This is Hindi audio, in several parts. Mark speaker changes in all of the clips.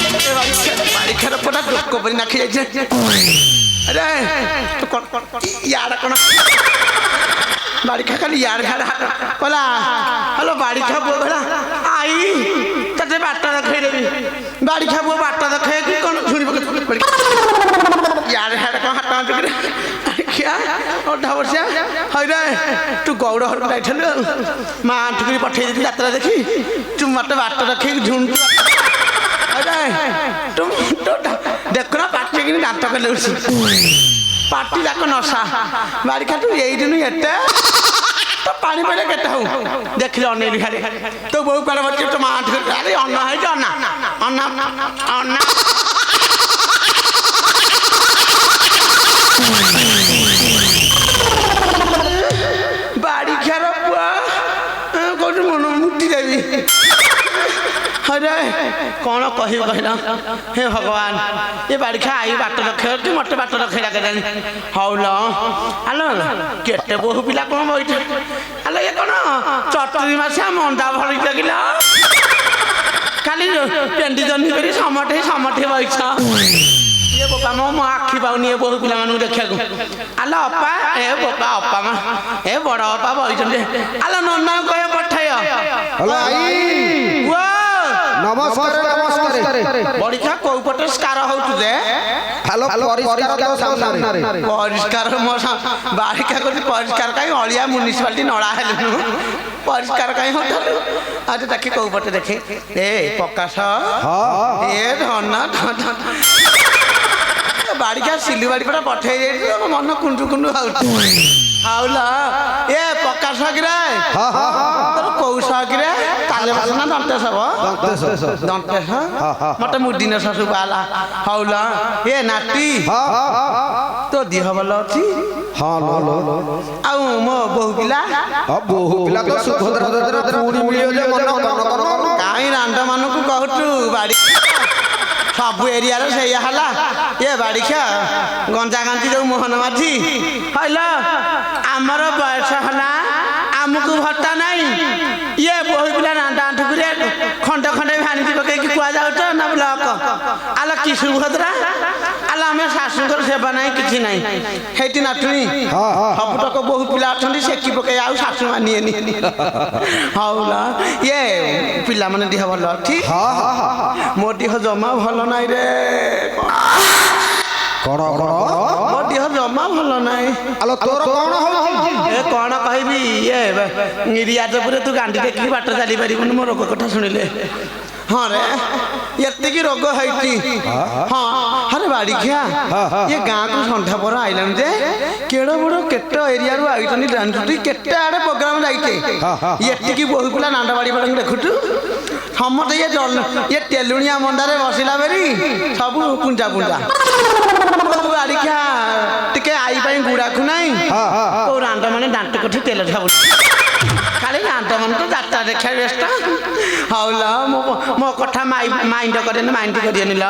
Speaker 1: बारिखार पटा लोक परी नाखी जाइए अरे यार कौन बारिखा खाली यार खाला कहला हेलो बारिखा बो भला आई तते बाटा देखैदेबी बारिखा बो बाटा देखै कि कोन सुनि पके यार हाड को हाटा जकरे क्या ओढा वर्षा हई रे तू गौड़ हर बैठल मां ठुकरी पठै दी यात्रा देखी तू मते बाटा देखै झुंड अरे तुम तो देखो ना पार्टी की दांत कर ले पार्टी जाक नशा बारिखा तू यही दिन एते तो पानी पड़े केते हो देख ले अनेली खाली तो बहु कर बच्चे तो मां अरे अन्ना है जो अन्ना अन्ना अन्ना बारिखा रो पुआ कोन मन मुट्ठी देवी अरे कौन कह कहना हे भगवान ये बारिखा आई बाट रखे कि मत बाट रखे लगे हौल आलो केटे बहु पिला कौन बैठे आलो ये कौन चतुरी मासिया मंदा भरी लगिला खाली पेंडी जनी करी समठे समठे बैठ ये बोपा मो आखि पाऊनी ये बहु पिला मानु देखा आलो अपा ए बोपा अपा मा ए बड़ अपा बैठ आलो नन्ना कह पठाय
Speaker 2: हेलो आई नमस्कार नमस्कार
Speaker 1: बड़िखा को पटे स्कार होतु जे
Speaker 2: हेलो परिष्कार के सामने
Speaker 1: परिष्कार मो बारिखा को परिष्कार काई अलिया म्युनिसिपालिटी नडा हेलु परिष्कार काई होतल आज ताके को पटे देखे ए प्रकाश हां ए धन्ना बारिखा सिली बाड़ी पटा पठे मन कुंडु कुंडु हाउला ए प्रकाश गिरे हां हां तो कौसा गिरे ताले बसना दंते सब दंते मते मुदिन ससु बाला हाउला ए नाटी हां तो देह भल अछि
Speaker 2: हां लो
Speaker 1: आ मो बहु पिला
Speaker 2: तो सुभद्रा पूरी मिलियो जे मन कन
Speaker 1: काई रांड मानु को कहतु बाड़ी सब एरिया रे से हला ये बारिखा गंजा गांधी जो मोहन माथी हला आमर बयस हला आमको भत्ता नहीं ये बहु पिला नांटा ठुकुरे खंड खंड भानी पके कि कुआ जाउ त ना ब्लॉक आला कि सुभद्रा आला हमें सासुकर सेवा नहीं किछि नहीं हेति नाठुनी हपुट को बहु पिला अछंदी से कि पके आउ सासु मानिए नी हौला ये पिला माने दिह भल ठीक मो दिह जमा भल নাই रे
Speaker 2: कण कण
Speaker 1: मो दिह जमा भल নাই
Speaker 2: आलो तोर कोन हो
Speaker 1: ए कोन कहबी ये निरियाजपुरे तू गांडी देखि बाट चली परिबन मो रोग कथा सुनिले हां रे एत्ते की रोग हैती हां अरे बारिखा ये गां को संठा पर आइलन जे केड़ो बड़ो केट्टो एरिया रु आइतनी डांटुटी केट्टे आड़े प्रोग्राम जाइते एत्ते की बहु पिला नांडा बाड़ी पडंग देखुटू हम तो ये तेलुनिया मंदारे बसिला बेरी सब पुंजा पुंजा बारिखा टिके आई पाई गुड़ा खु नहीं तो रांडा माने दांत कठी तेल झाबु खाली रांडा मन तो जाता देखा बेस्ट हौला मो कथा माइंड करे न माइंड करिए निल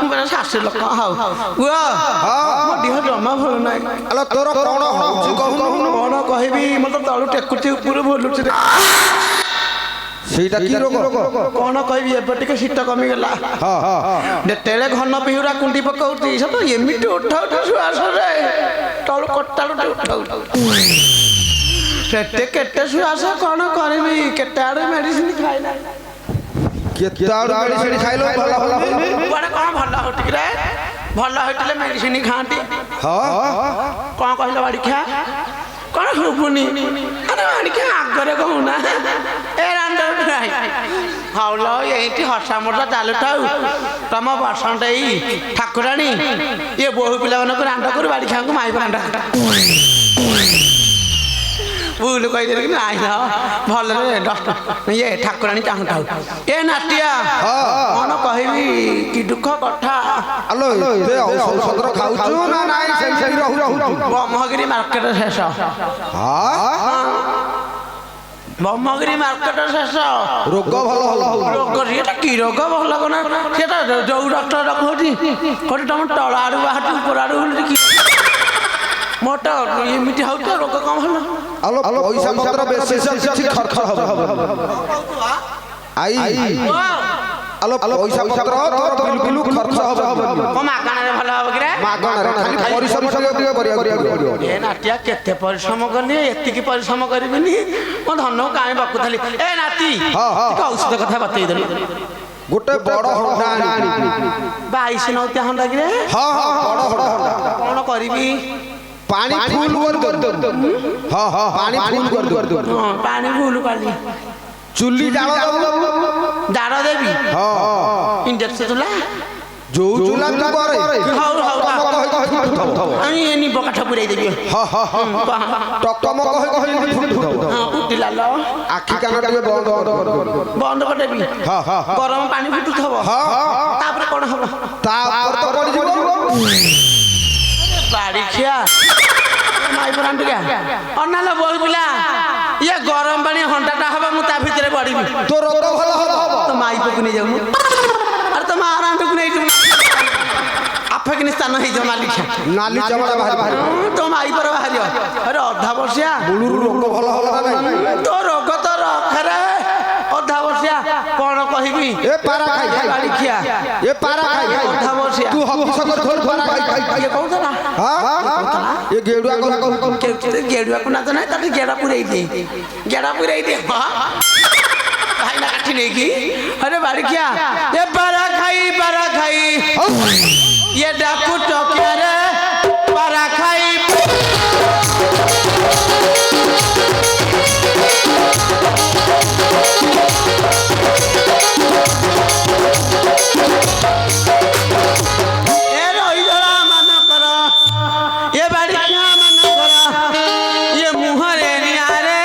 Speaker 1: मोर सासु लोक हाउ ओ मो दिह जमा भल नाही
Speaker 2: आलो तोर कोन होउची कहनु
Speaker 1: कोन कहबी मत तळु टेकुची ऊपर भोलुची रे
Speaker 2: सेटा की रोग
Speaker 1: कोन कहबी एबे टिके शीत कमी गेला तेले घन पिहुरा कुंडी पकाउती सब एमिटी उठाउ सुआस रे तळु कट्टालु उठाउ केते केते सुआस कोन करबी केते आडे मेडिसिन खाइला
Speaker 2: केते आडे मेडिसिन खाइलो भला भला
Speaker 1: बड़े कोन भला होटी रे भला होटिले मेडिसिन खांती कोन कहला बाड़ी खा कोन हुबुनी अरे बाड़ी खा आगरे कहूना ए रांडा भाई हाउलो एठी हसा मोटा चालू थाउ तम बसंतई ठाकुरानी ये बहु पिला मन को रांडा कर बाड़ी खा को माई रांडा भूल कह दे कि नाही ना भल रे डस्ट ये ठाकुरानी चाहू थाउ ए नाटिया कोन कहबी कि दुख कथा
Speaker 2: आलो ते औषध खाउछु ना नाइ सेही रहू
Speaker 1: ब्रह्मगिरी मार्केट शेष ବ୍ରହ୍ମଗିରି ମାର୍କେଟ ଶେଷ
Speaker 2: ରୋଗ ଭଲ
Speaker 1: ରୋଗ ସେଟା କି ରୋଗ ଭଲ କନା ସେଟା ଯୋଉ ଡକ୍ଟର କହୁଛି କୋଉଠି ତମ ତଳ ଆଡୁ ବାହାରୁ ଉପର ଆଡୁ କି ମୋଟ ଏମିତି ହଉଛି ରୋଗ କଣ ଭଲ
Speaker 2: ଆଲୋ ପଇସା ପତ୍ର ବେଶୀ କିଛି ଖର୍ଚ୍ଚ ହବ ଆଇ ଆଲୋ ପଇସା ପତ୍ର ବିଲକୁଲ ଖର୍ଚ୍ଚ ହବ
Speaker 1: କଣ ମାଗଣାରେ ଭଲ ହବ କିରେ
Speaker 2: ମାଗଣାରେ ଖାଲି ପରିଶ୍ରମ ଟିକେ କରିବାକୁ ପଡିବ
Speaker 1: ଏ ନାତିଆ କେତେ ପରିଶ୍ରମ କଲି ଏତିକି ପରିଶ୍ରମ କରିବିନି ମୋ ଧନକୁ କାହିଁ ବକୁଥିଲି ଏ ନାତି ଟିକେ ଔଷଧ କଥା ବତେଇଦେଲୁ
Speaker 2: ଗୋଟେ ବଡ ହଣ୍ଡା ଆଣି
Speaker 1: 22 ନଉତିଆ ହଣ୍ଡା କିରେ
Speaker 2: ବଡ ହଣ୍ଡା
Speaker 1: କଣ କରିବି
Speaker 2: ପାଣି ଫୁଲ କରିଦେ ପାଣି ଫୁଲ କରିଦେ
Speaker 1: ପାଣି ଫୁଲ କଲି
Speaker 2: ଚୁଲି ଜାଳ
Speaker 1: ଜାଳ ଦେବି ଇଣ୍ଡକ୍ସନ ଚୁଲା
Speaker 2: ଯୋଉ ଚୁଲା ତୁ କରେ
Speaker 1: ହଉ আমি এ নিব কাঠ পুরাই দেবি
Speaker 2: টকমক কই
Speaker 1: ফুটিলা ল
Speaker 2: আখি কান টিকে
Speaker 1: বন্ধ করে দেবি গরম পানি ফুটুথব তারপরে কোন হবো
Speaker 2: তারপর তো পড়ি যাব
Speaker 1: বাড়ি খিয়া মাই পরান টিকে অনালো বল পিলা ইয়ে গরম পানি ঘন্টাটা হবে মু তা ভিতরে পড়িবি
Speaker 2: তো রোগ ভালো হবে
Speaker 1: তো মাই পকু নি যাও আর তো মারান্টুকু নেই যাও আফগানিস্তান হয়ে যাও মালিক
Speaker 2: নালি চামড়া বাহারি
Speaker 1: তো মাই পর বাহারিও আরে অধা বর্ষিয়া
Speaker 2: মুলুর রোগ ভালো হলো না
Speaker 1: তো রোগ তো রখরে অধা বর্ষিয়া কোন কহিবি
Speaker 2: এ পারা খাই
Speaker 1: বাড়ি খিয়া
Speaker 2: এ পারা খাই
Speaker 1: অধা বর্ষিয়া
Speaker 2: তু হকি সকর ধর পারা খাই
Speaker 1: ইয়ে কৌছ না
Speaker 2: এ গেড়ুয়া কথা কহ
Speaker 1: গেড়ুয়া কোনা তো নাই তাতে গেড়া পুরাই দে গেড়া পুরাই দে ভাই না কাটি নেই কি আরে বাড়ি খিয়া এ পারা খাই ये डाकू टोकिया रे पारा खाई ए रोई जरा मन करा ये बाड़ी क्या मन करा ये मुहरे नियारे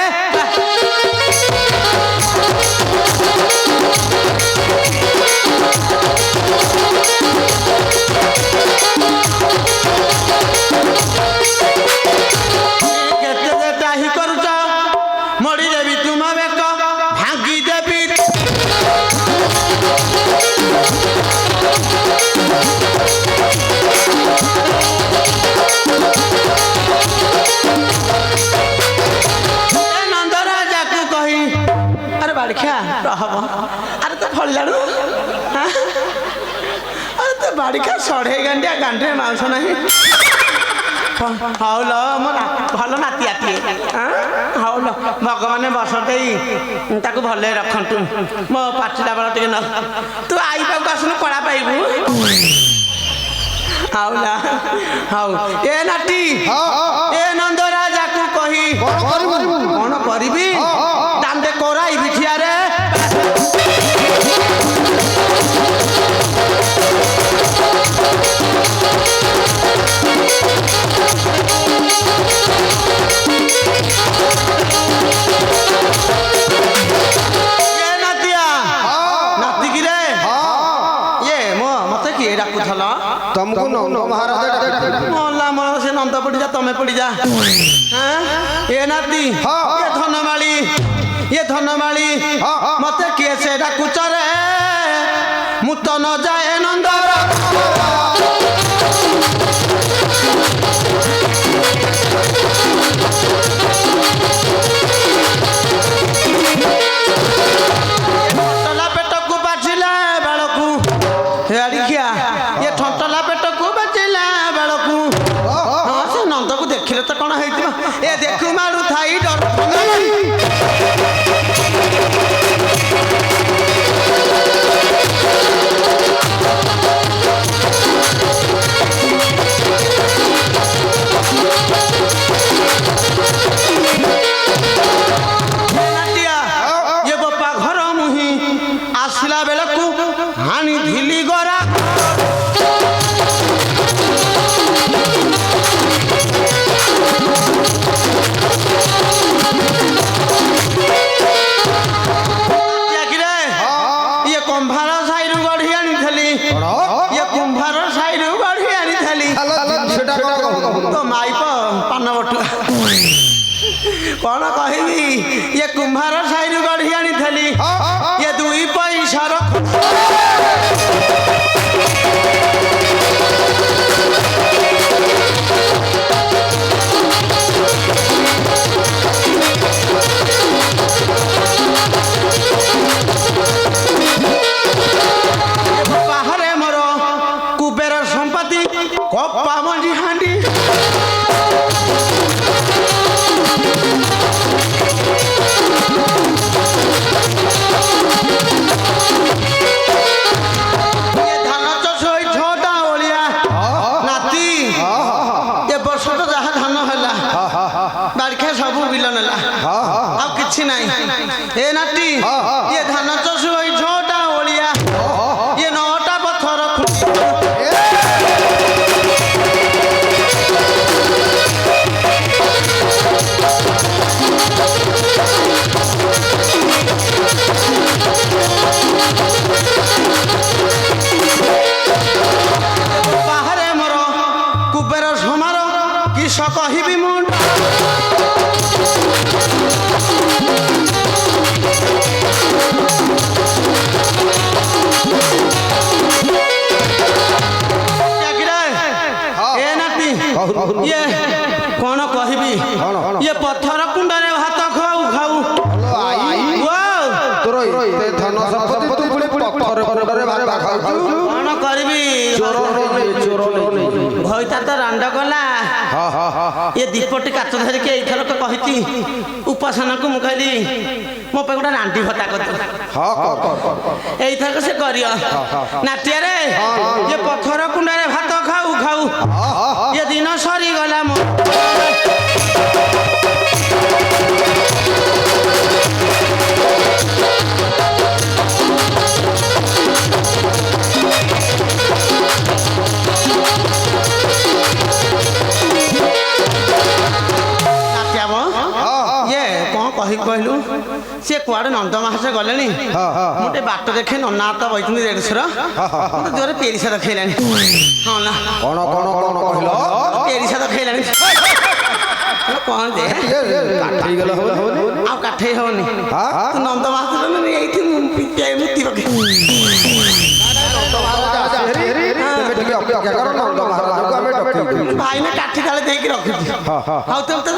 Speaker 1: अरे तो फल लाड़ू अरे तो बाड़ी का सढ़े गांडिया गांडे मांस नहीं हाउ लो मोर भलो नाती आती हाउ लो भगवान बसते ताको भले रखंतु मो पाटिला बेला टिके न तू आई पाक आसनु कड़ा पाइबू हाउ ला हाउ ए नाती ए नंद राजा को कही कोन करबी दांडे कोराई बिठिया रे
Speaker 2: तुमको नंद महाराज
Speaker 1: मोला मोला से नंद पड़ी जा तमे पड़ी जा हां ए नाती ये धनमाली मते के से डाकुच रे मु तो न जाए नंदर ठंटला पेट को बाजिला बाळकू हे आड़िया ये ठंटला पेट को बाजिला बाळकू हां से नंद को देखिले तो कोन हेइतिबा ए देखु मारू थाई डर ये बापा घर मुही आसला बेला को हानि ढिली गरा ये कुंभार साइरु गढ़ी आनी थली ये कुंभार साइरु गढ़ी आनी थली तो माई पान बटुआ कौन कहबी ये कुम्हार साइड गढ़ी आनी थली ये दुई पैसा बाहरे मोर कुबेर संपत्ति कपा मंजी हांडी सब बिल नेला कि ना ए नाटी ये धान चाष छटा ओलिया ये 9टा पत्थर बाहरे मोर कुबेर समार कि कहबी मुंड ये कौन कहबी ये पत्थर कुंडे भात खाऊ खाऊ
Speaker 2: धन संपत्ति पत्थर कुंडे भात खाऊ
Speaker 1: कौन करबी भईता तो रांड गला ये दीपटी काच धरिकी एथर कही उपासना को मुझे मो पे गोटे रांडी भत्ता कर से कर नाट्य ये पत्थर कुंडे भात खाऊ खाऊ ये दिन सरी गला कहलु सी कुआड़े नंद महाशय गले मुझे बाट देखे नना तो बैठे देढ़शर जोर पेरिसा देखला हाँ ना
Speaker 2: कौन कौन कौन कहल
Speaker 1: पेरिसा देखला कौन दे आ काठे होनी नंद महाशय मुक्ति पके भाई ने काठी ताले देख रखी हाँ तुम तो